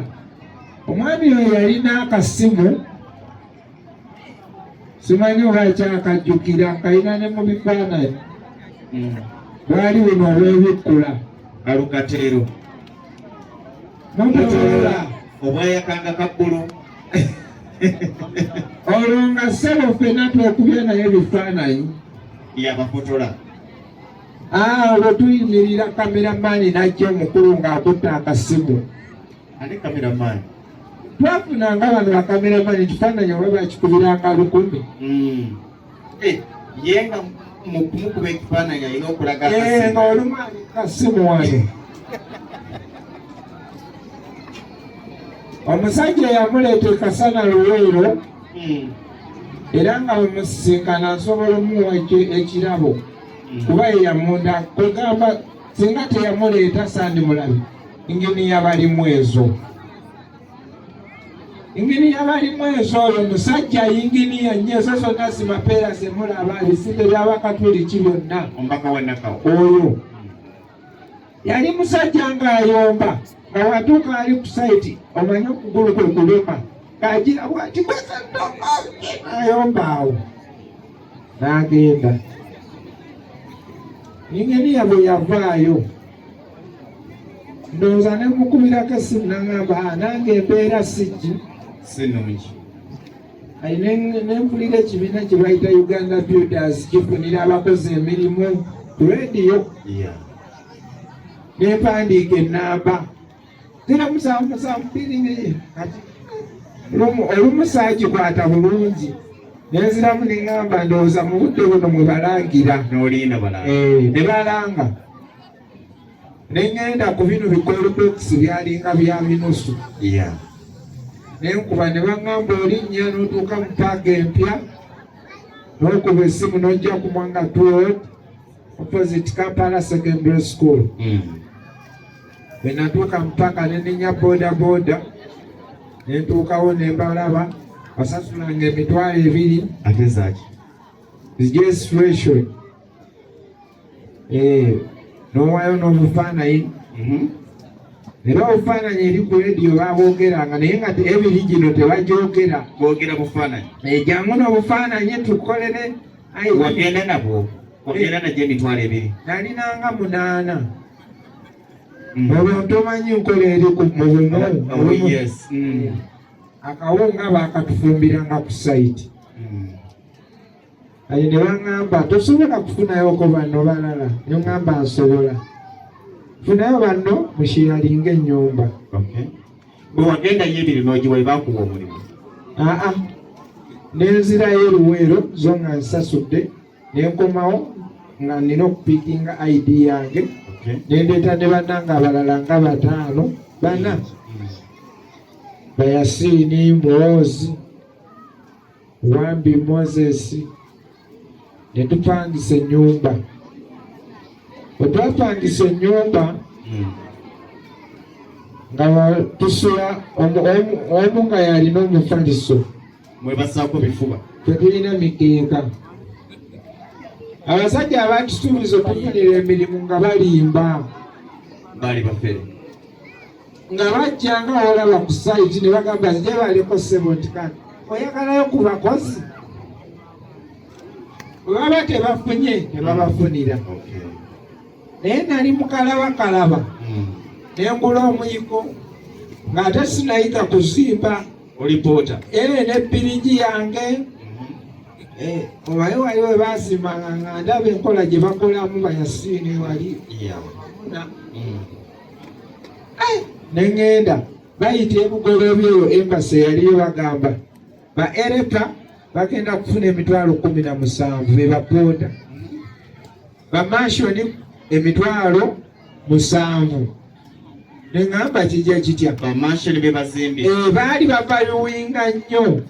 omwami oyo yalina akasimu simanyi oba kyakajjukira nkalina ne mu bifaananyi bwali buno obwebikkula alukateero mutoola obwayakanga kabbulu olwo nga ssebo ffenna twekubye naye ebifaananyi yabafotola olwo tuyimirira kameramaani najja omukulu ng'akutte akasimu ate kameramaani twafunanga bano bakameramaani ekifaananyi oba bakikubiranga 1,000 ye nga mukumukuba ekifaananyi alina okulaga nga olumu ali kasimu wano omusajja yamuleeta e Kasana Luweero era nga bamusisinkana nsobola omuwa ekirabo kuba yeyamunda kwegamba singa teyamuleeta sandimulabi inginiya balimu ezo oyo musajja inginiya nnyo ezo zonna zimapeera zemulaba bisinde byabakatuliki byonna oyo yali musajja ng'ayomba nga watuuka ali ku saiti omanye okugulu kwe kulema kagira bwati ayomba awo n'agenda ingeniya bwe yavaayo ndowooza ne mukubirako essimu n'agamba nange embeera sijji sinungi nempulira ekibiina kye bayita Uganda Builders kifunira abakozi emirimu ku rediyo nempandiika enamba 0772 kati olumu saagikwata bulungi nenziramu neŋŋamba ndowooza mu budde buno mwe balangira ne balanga neŋŋenda ku bino bikolobokisi byalinga bya minusu nenkuba ne baŋŋamba olinnya n'otuuka mu paaka empya n'okuba essimu n'ojja ku Mwanga Road opposite Kampala Secondary School. Bwe natuuka mpaka ne nenya boda ne ntuukawo ne mbalaba basasulanga $2,000 ate zaki registration. N'owaayo n'obufaananyi. Era obufaananyi eri ku rediyo baabwogeranga naye nga ebiri gino tebagyogera. boogera bufaananyi. Jangu n'obufaananyi tukolere. Wagenda nabwo? Wagenda najjo $2,000? Nalinanga 8. Olwo ntomanyi nkola eri mu bumu. Yes. Akawunga baakatufumbiranga ku sayiti. Ayi ne baŋŋamba tosobola kufunayo ko banno balala. Ne ŋŋamba nsobola. Funayo banno mushiyalinga ennyumba. Bwe wagendayo ebiri n'ogiwa baakuwa omulimu? Nenzirayo eruweero zo nga nsasudde ne nkomawo nga nina okupikinga ID yange. Nendeeta ne bannanga abalala nga 5 bana. Bayasini Muhoozi, Wambi Moses. Ne tupangisa ennyumba. Bwe twapangisa ennyumba nga tusula omu nga yalina omufaliso. Mwebasaako bifuba? Tetulina mikeeka. Abasajja abatusuubiza okufunira emirimu nga balimba. Baali bafere. Nga bajjanga olaba ku sayiti ne bagamba nze baliko ssebo nti kati oyagalayo ku bakozi. Bwe baba tebafunye tebabafunira. Naye nali mukalaba ne ngula omuyiko ng'ate sinayiga kuzimba. Olipoota? Ne birigi yange. Obaye wali we baasimbanga nga ndaba enkola gye bakolamu bayasiini wali. Ne ŋŋenda bayita ebugoloobi eyo embasi eyaliyo bagamba ba ereka bagenda kufuna $17,000 be bapooda. Bamashoni $7,000. Ne ŋŋamba kijja kitya? Bamashoni be bazimbi? Baali babaluwinga nnyo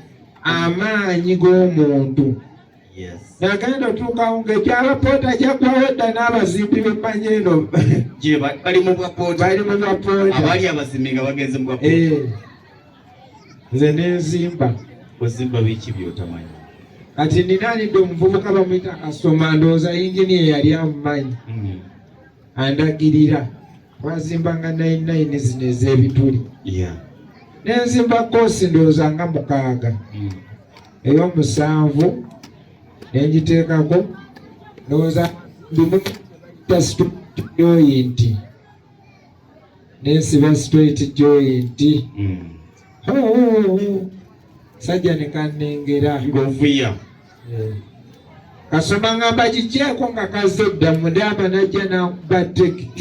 amaanyi g'omuntu. Nagenda otuukawo ng'ekyabapoota jaggwawo dda n'abazimbi b'emmanyi eno. Bali mu bwapoota? Bali mu bwapoota. Abaali abazimbi nga bagenze mu bwapoota? Nze nenzimba. Ozimba biki by'otamanyi? Kati ninaanidde omuvubuka bamuyita Kasoma, ndowooza yinginiya yali amumanyi. Andagirira. Twazimbanga 99 zino ez'ebituli. Nenzimba koosi ndowooza nga 6. Ey'omusanvu nenjiteekako ndowooza joint. Nensiba straight joint. Sajja ne kannengera. Ng'ovuya? Kasoma ngamba kikyeko nga kazze dda mudama najja n'akuba teki.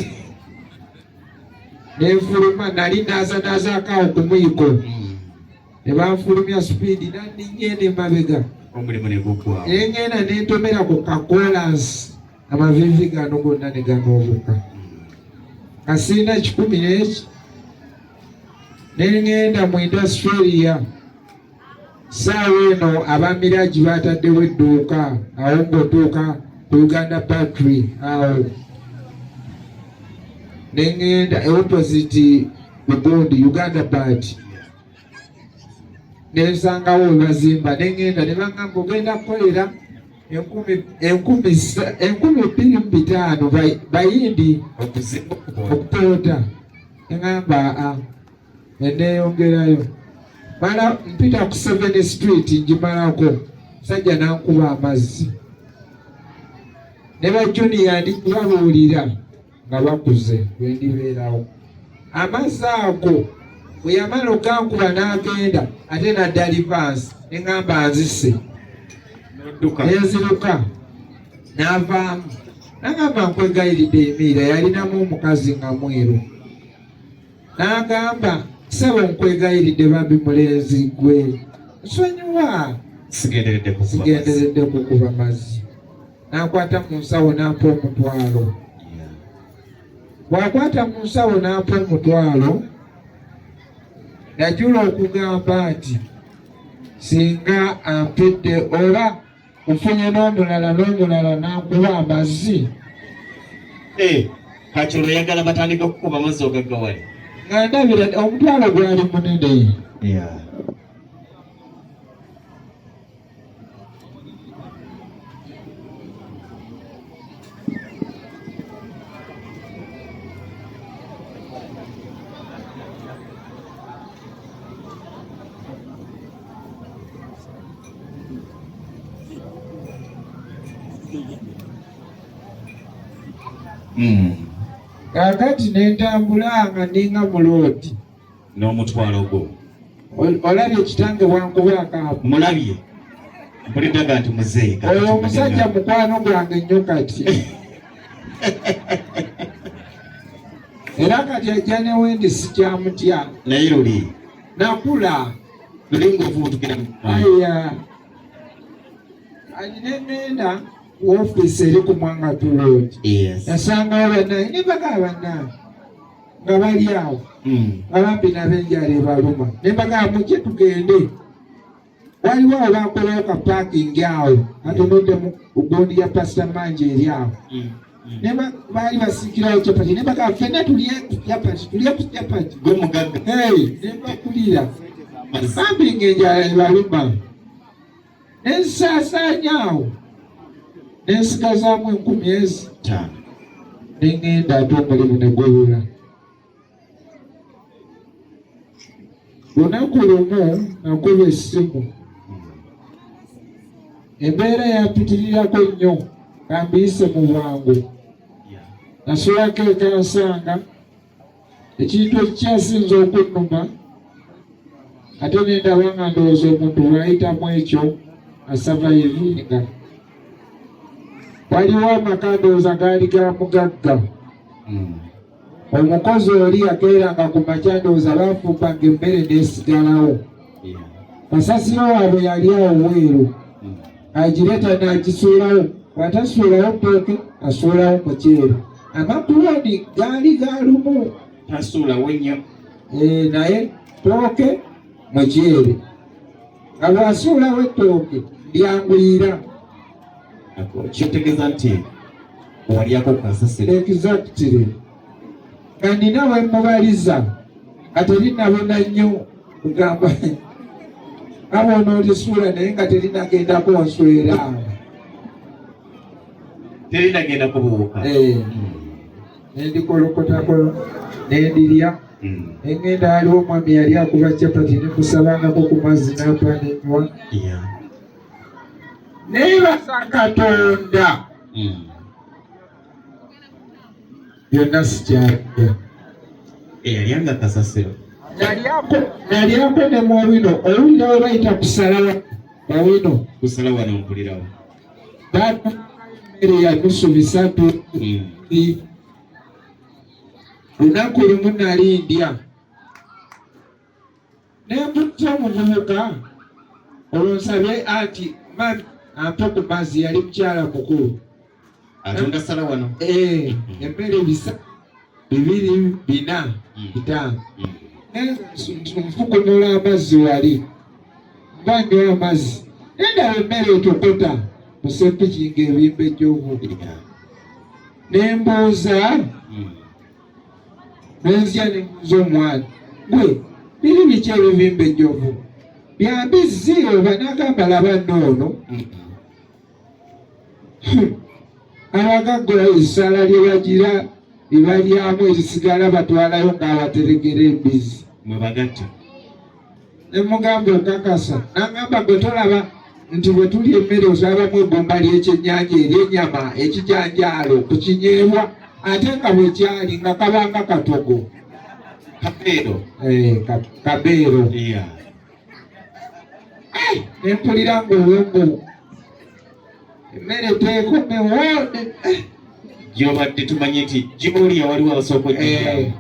Nenfuluma nali naaza okumuyiko. Ne banfulumya sipiidi nanninnya emabega. Omulimu ne guggwawo. Ngenda ne ntomera ku kakolansi amaviivi gano gonna ne ganoobuka. Kasiina 10 n'eki. Ne ngenda mu Industrial. Saawa eno abamiragi baataddewo edduuka awo ng'otuuka ku Uganda Battery awo. Ne ngenda opposite Bugundi Uganda Bat. Ne nsangawo we bazimba ne ngenda ne baŋŋamba ogenda kukolera 2,500 bayindi okupoota. Ne ŋŋamba ne neeyongerayo. Mala mpita ku 7 Street ngimalako. Sajja n'ankuba amazzi. Ne ba junior ndikubabuulira nga bakuze bwe ndibeerawo. Amazzi ago bwe yamala ogankuba n'agenda ate nadda livansi ne ŋŋamba nzise. Nenziruka n'avaamu. N'agamba nkwegayiridde Emiira yalinamu omukazi nga mweru. N'agamba ssebo nkwegayiridde bambi mulenzi gwe. Nsonyiwa. Sigenderedde kukuba mazzi. N'akwata mu nsawo n'ampa $1,000. Bw'akwata mu nsawo n'ampa $1,000 najula okugamba nti singa ampedde oba nfunye n'omulala n'ankuba amazzi Kacolo yagala batandika kukuba amazzi ogaggawale. Nga ndabira omutwalo gwali munene. Kakati nentambula nga ndinga muloodi. N'omutwalo gwo. Olabye ekitange bwankuba akaapo. Mulabye. Mpuliddaga nti muzeeka. Oyo omusajja mukwano gwange nnyo kati. Era kati ajja ne wendi sikyamutya. Naye luli. Nakula. Luli ng'ovubutukira mu aya. Alina engenda woofiisi eri ku Mwangatu Road. Nasangawo bannaye ne bagamba bannaye nga bali awo. Nga bambi n'ab'enjala ebaluma. Ne bagamba mujje tugende. Waliwo awo baakolawo ka paakingi awo atonodde mu gundi ya Pasita Manje eri awo. Ne baali basiikirawo capati ne bagamba ffenna tulye ku capati. Gwe mugagga. Ne bakulira. Bambi ng'enjala ebaluma. Ne nsaasaanya awo. Ne nsigazaamu 15,000. Ne ngenda ate omulimu ne gwewula. Lunaku lumu nakuba essimu. Embeera yapitirirako nnyo nga mbiyise mu bwangu. Nasulako ekansanga ekintu ekikyasinza okunnuma ate ne ndaba nga ndowooza omuntu bw'ayitamu ekyo asavayivinga. Waliwo amaka ndowooza gaali ga mugagga. Omukozi oli yakeeranga ku makya ndowooza baafumbanga emmere n'esigalawo. Kasasiro waabwe yali awo weeru. Agireeta n'agisuulawo. Bw'atasuulawo ttooke asuulawo muceere. Amakuloni gaali ga lumu. Tasuulawo nnyo. Naye ttooke muceere. Nga bw'asuulawo ettooke lyanguyira. Kitegeeza nti walyako kasasiro. Exactly. Nga nina we mubaliza nga terinabona nnyo kugamba aba onoolisuula naye nga terinagendako nswera. Terinagenda kubuuka. Nendikolokotako nendirya. Engenda waliwo omwami yali akuba capati nemusabangako ku mazzi n'apa nenywa. Neebasa Katonda. Byonna sikyalya. Yalyanga kasasiro. Nalyako ne mu wino. Owulira we bayita kusalawa wawino. Kusala wano mpulirawo. Baatu emmere ya nusu bisatu. Lunaku lumu nali ndya. Ne mpulira omuvubuka olwo nsabye anti mami ampe ku mazzi yali mukyala mukulu. Atunda sala wano. Emmere bisatu 2, 4, 5. Nfukunula amazzi wali. Mba nywa amazzi. Nendaba emmere etokota mu sepiki ng'ebimba ejjovu. Ne mbuuza. Nenzya ne mbuuza omwana. Gwe, biri biki ebivimba ejjovu? Bya mbizzi oba n'agamba laba nnoono. Abagagga essala lye bagira lye balyamu erisigala batwalayo ng'abaterekera embizzi. Mwe bagatta. Ne mugamba okakasa. N'agamba gwe tolaba nti bwe tulya emmere osabamu eggumba ly'ekyennyanja ery'ennyama ekijanjaalo kukinyeebwa ate nga bwe kyali nga kabanga katogo. Kabeero. Kabeero. Ne mpulira ng'olwombo emmere teekomewo. Gy'obadde tumanyi nti gy'olya waliwo abasooka ojja.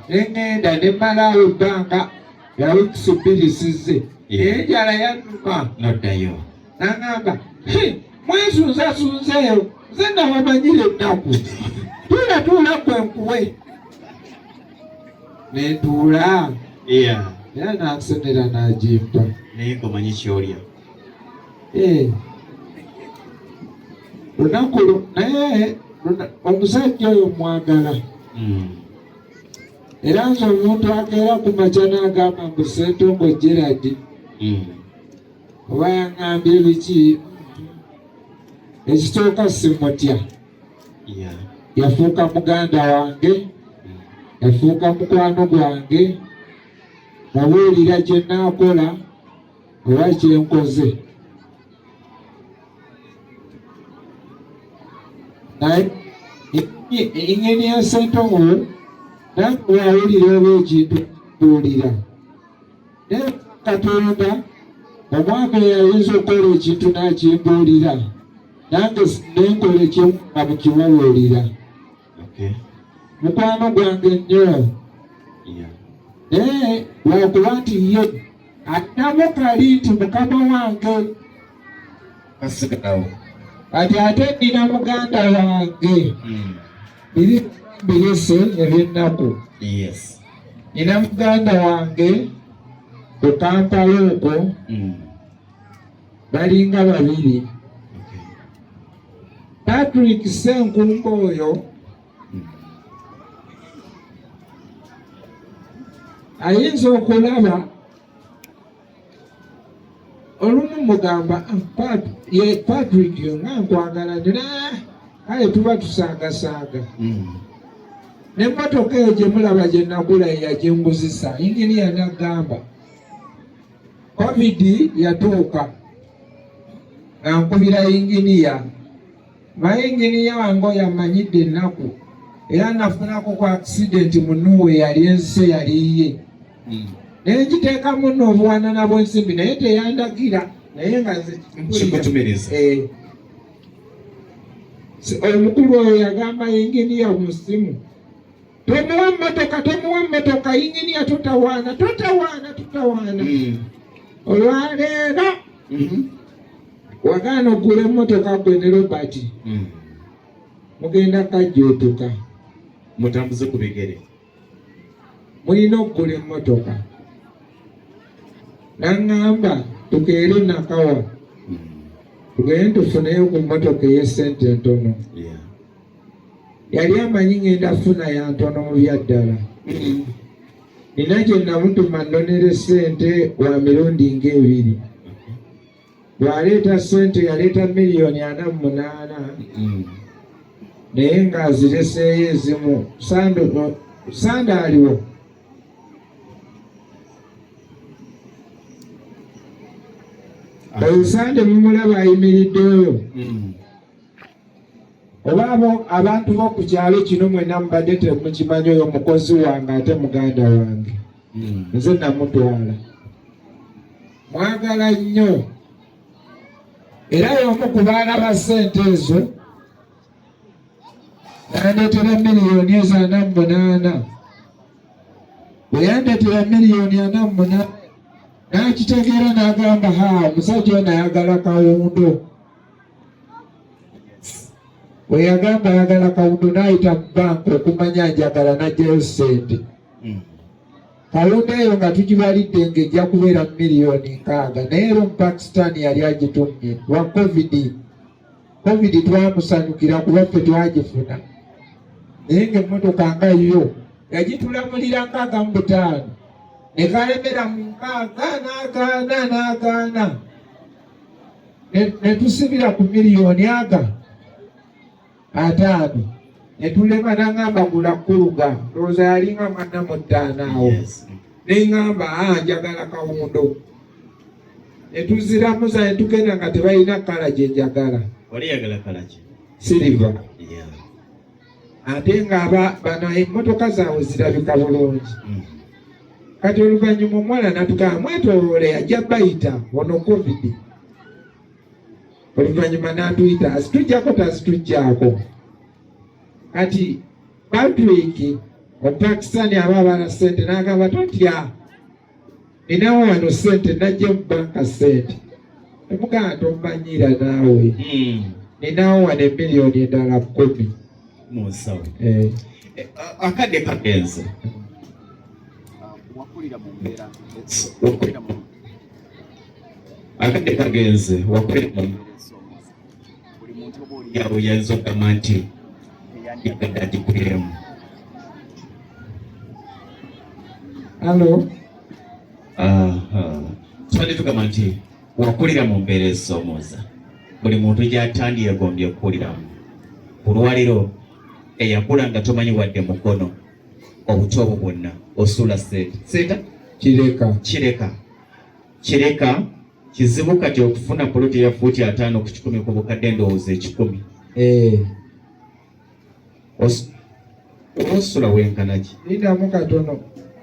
Ne ngenda ne malaawo ebbanga ya wiikisi 2 sizze. Naye enjala yannuma. Noddayo. N'agamba mwesunzasunzeeyo nze nabamanyira ennaku. Tuula gwe nkuwe. Ne ntuula. Era n'ansonera n'agimpa. Naye ng'omanyi ky'olya. Lunaku naye omusajja oyo mwagala era ng'omuntu akeera ku makya n'agamba mbu Ssentongo Gerald oba yaŋŋambye biki ekisooka simutya yafuuka muganda wange yafuuka mukwano gwange mubuulira kye nnaakola oba kyenkoze naye engeni ya Ssentongo nange wawulira oba ekintu buulira naye Katonda omwami yayinza okukola ekintu n'akimbuulira nange nenkola ekimu nga mukimubuulira mukwano gwange nnyo naye lwakuba nti ye addamu kali nti mukama wange kati ate nnina muganda wange biri mbirese eby'ennaku nina muganda wange ku Kampala okwo balinga babiri Patrick Ssenkumba oyo ayinza okulaba olumu mugamba ye Patrick yo nga nkwagala nina kale tuba tusaagasaaga n'emmotoka eyo gye mulaba gye nagula yagimbuzisa inginiya n'agamba COVID yatuuka nga nkubira inginiya maye inginiya wange oyo amanyidde ennaku era nafunako ku accident munuwe yali ensi yaliye naye ngiteekamu n'obuwanana bw'ensimbi naye teyandagira naye nga omukulu oyo yagamba inginiya musimu tomuwa mmotoka inginiya totawaana olwaleero wagaana okugula emmotoka gwe ne Robert mugenda kajjootuka mutambuze ku bigere mulina okugula emmotoka naŋŋamba tukeere nakawa tugende tufuneyo ku mmotoka ey'essente entono yali amanyi ngenda funa ya ntono mu byaddala nina gye namutuma nnonera essente wa mirundi ng'ebiri bw'aleeta ssente yaleeta $48,000 naye ng'azireseeyo ezimu sanda aliwo Sande mumulaba ayimiridde oyo oba abantu b'oku kyalo kino mwena mubadde temukimanyi oyo mukozi wange ate muganda wange nze namutwala mwagala nnyo era y'omu ku baana ba ssente ezo yandeetera $48,000 bwe yandeetera $48,000 n'akitegeera n'agamba omusajja ono ayagala kawundo bwe yagamba ayagala kawundo n'ayita mu banka okumanya njagala n'ajjayo ssente kawundo eyo nga tugibalidde ng'ejja kubeera $6,000,000 naye era Omupakisitaani yali agitumye lwa covid twamusanyukira kuba ffe twagifuna naye ng'emmotoka nga yo yagitulamulira $6,500 nekalemera mu 6 n'agaana ne tusibira ku $5,000,000 ne tulema n'angamba gula kuluga ndowooza yalinga mwana mu 5 awo neŋŋamba njagala kawundo ne tuziramuza ne tugenda nga tebalina kala gye njagala siriva ate nga bano emmotoka zaabwe zirabika bulungi kati oluvannyuma omuwala natugamba mwetooloole yajja bayita ono covid oluvannyuma n'atuyita azitujjako tazitujjaako kati Patrick Omupakisitaani aba abala ssente n'agamba totya ninawo wano ssente najja mu banka ssente emugamba tommanyira naawe ninawo wano $1,000,000 musawo akadde kagenze akadde kagenze wakulira mu buli muntu oba oli yawe yayinza okugamba nti Agipuliremu. Halo. Tubadde tugamba nti wakulira mu mbeera ezisoomooza. Buli muntu gy'atandi yeegombye okukuliramu. Ku lwaliro eyakula nga tomanyi wadde mukono obuto obwo bwonna osula seeta kireka kizibu kati okufuna poloti ya fuuti 5 ku 10 ku bukadde ndowooza 10. Osula wenkana ki? Lindamu katono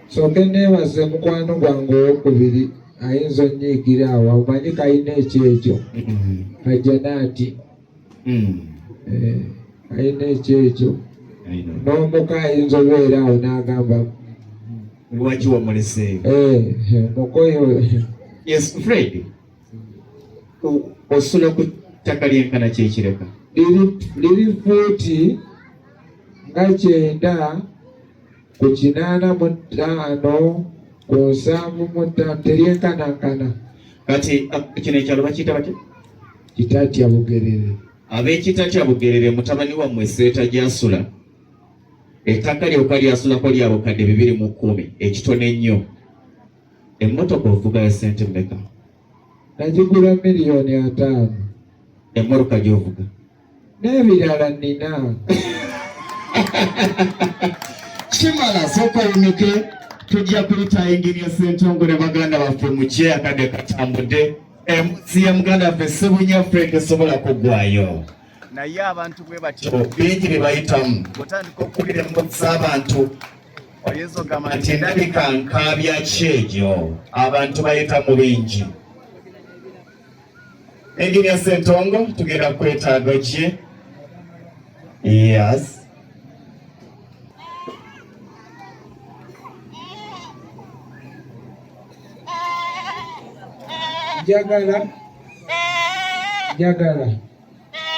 soke neebaze mukwano gwange owokubiri ayinza onnyiigira awo omanyi kayina ekyekyo kajja naati ayina ekyekyo n'omuka ayinza obeera awo n'agamba lwaki wamuleseeyo mukoyo. Yes, Fred. Osula ku ttaka lyenkana kyekireka liri fuuti nga 9 ku 85 ku 75 teryenkanankana. Kati kino ekyalo bakiyita batya? Kitatya Bugerere. Ab'Ekitatya Bugerere mutabani wammwe Seeta gy'asula ettaka lyokka lyasulako lya bukadde 210 ekitone ennyo. Emmotoka ovuga ya ssente mmeka? Nagigula $5,000,000. Emmoroka gy'ovuga? N'ebirala nnina. Kimala sooka oyimike tujja kuyita Engineer Ssentongo ne baganda baffe mu kye akadde katambudde. Embuzi ya muganda waffe Ssebunya Fred tesobola kuggwayo. Naye abantu bwe batyo bingi bye bayitamu. Otandika okuwulira embuzi z'abantu oyinza ogamba nti ndabika nkaabya ki egyo abantu bayita mu bingi. Engineer Ssentongo tugenda kwetaaga ki? Yes. Njagala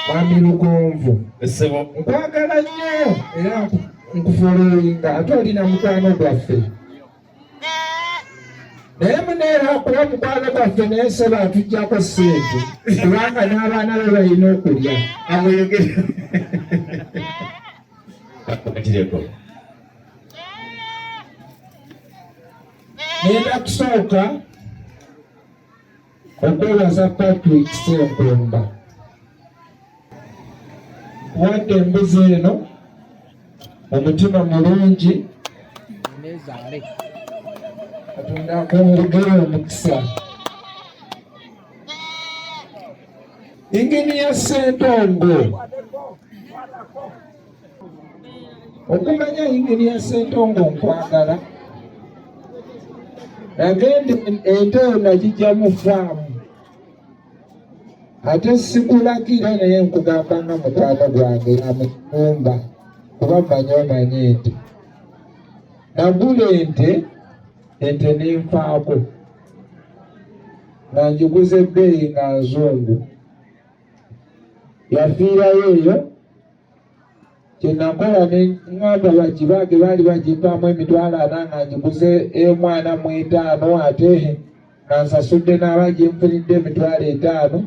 Mwami Lugonvu Sebo nkwagala nnyo era nkufululinga ate olina mukwano gwaffe naye muneera okuba mukwano gwaffe naye seba atuggyako ssente kubanga n'abaana be balina okulya amuyogere nenda kusooka okwebaza Patrick Ssenkumba wadde embuzi eno omutima mulungi Katonda akwongere omukisa. Engineer Ssentongo okumanya Engineer Ssentongo nkwagala agende ente nagijja mu faamu ate sikulagira naye nkugamba nga mukwano gwange amunyumba kuba manyi ente nagula ente nenfaako nga njiguze ebbeeyi nga nzungu yafiirayo eyo kyenakola neŋŋamba bagibaage baali bagimpaamu $40 nga njiguze $45 ate nga nsasudde n'abaginfunidde $5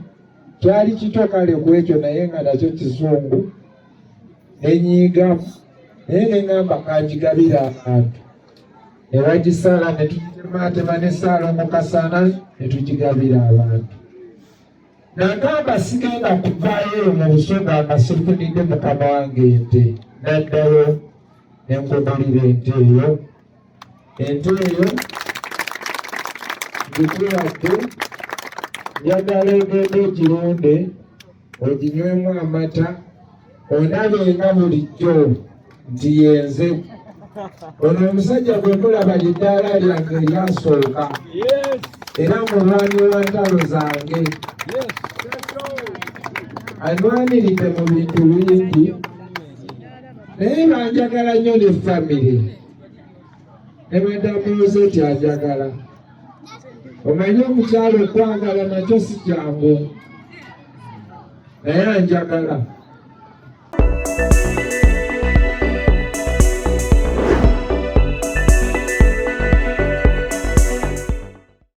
kyali kito kale ku ekyo naye nga nakyo kizungu nenyiigamu naye neŋŋamba kangigabira abantu ne bagisala ne tugimatema n'essaala omukasana ne tugigabira abantu. Nagamba sigenda kuvaayo mu busoga nga sifunidde mukama wange ente naddayo ne nkugulira ente eyo ngikuwadde njagala ogende ogirunde oginywemu amata onabenga bulijjo nti yenze ono omusajja gwe mulaba liddaala lyange eryasooka era mulwanyi wa ntalo zange anwaniridde mu bintu bingi naye banjagala nnyo ne famire ne madamuze tyanjagala omanyi omukyalo okwagala nakyo si kyangu naye anjagala.